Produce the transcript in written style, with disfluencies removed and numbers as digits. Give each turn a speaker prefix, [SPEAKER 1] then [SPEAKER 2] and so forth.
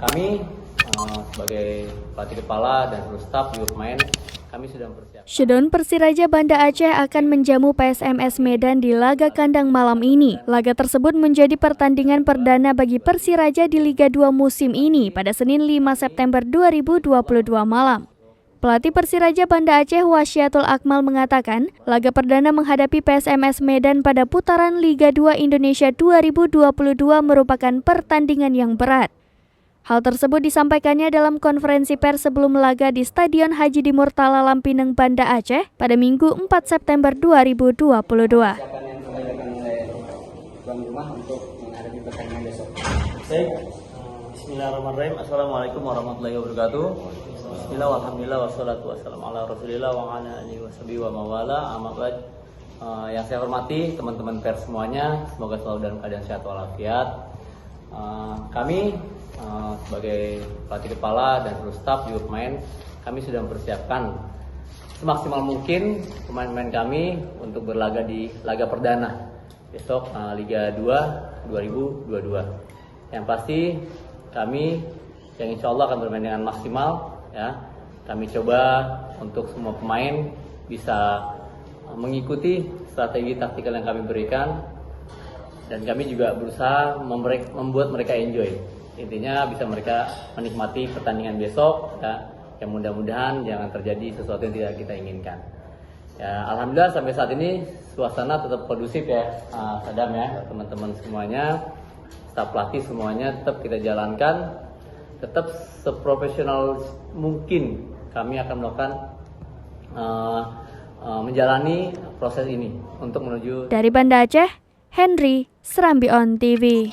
[SPEAKER 1] Kami sebagai pelatih kepala dan seluruh staf juga pemain, kami sudah mempersiapkan.
[SPEAKER 2] Showdown Persiraja Banda Aceh akan menjamu PSMS Medan di laga kandang malam ini. Laga tersebut menjadi pertandingan perdana bagi Persiraja di Liga 2 musim ini pada Senin 5 September 2022 malam. Pelatih Persiraja Banda Aceh Wasyatul Akmal mengatakan, laga perdana menghadapi PSMS Medan pada putaran Liga 2 Indonesia 2022 merupakan pertandingan yang berat. Hal tersebut disampaikannya dalam konferensi pers sebelum laga di Stadion Haji di Murtala Lampineng, Banda Aceh pada Minggu 4 September 2022.
[SPEAKER 1] Bismillahirrahmanirrahim. Assalamualaikum warahmatullahi wabarakatuh. Bismillah, alhamdulillah, wassalatu wassalamu ala rasulillah wa ala alihi washabihi wa mawala. Amma ba'd. Yang saya hormati teman-teman pers semuanya, semoga selalu dalam keadaan sehat walafiat. Kami sebagai pelatih kepala dan seluruh staf juga pemain, kami sudah mempersiapkan semaksimal mungkin pemain-pemain kami untuk berlaga di laga perdana besok Liga 2 2022. Yang pasti kami yang insya Allah akan bermain dengan maksimal, ya. Kami coba untuk semua pemain bisa mengikuti strategi taktikal yang kami berikan, dan kami juga berusaha membuat mereka enjoy. Intinya bisa mereka menikmati pertandingan besok, ya, yang mudah-mudahan jangan terjadi sesuatu yang tidak kita inginkan. Ya, alhamdulillah sampai saat ini suasana tetap kondusif ya, Sadam ya, teman-teman semuanya, staf pelatih semuanya tetap kita jalankan, tetap seprofesional mungkin kami akan melakukan menjalani proses ini untuk menuju.
[SPEAKER 2] Dari Banda Aceh, Henry, Serambi On TV.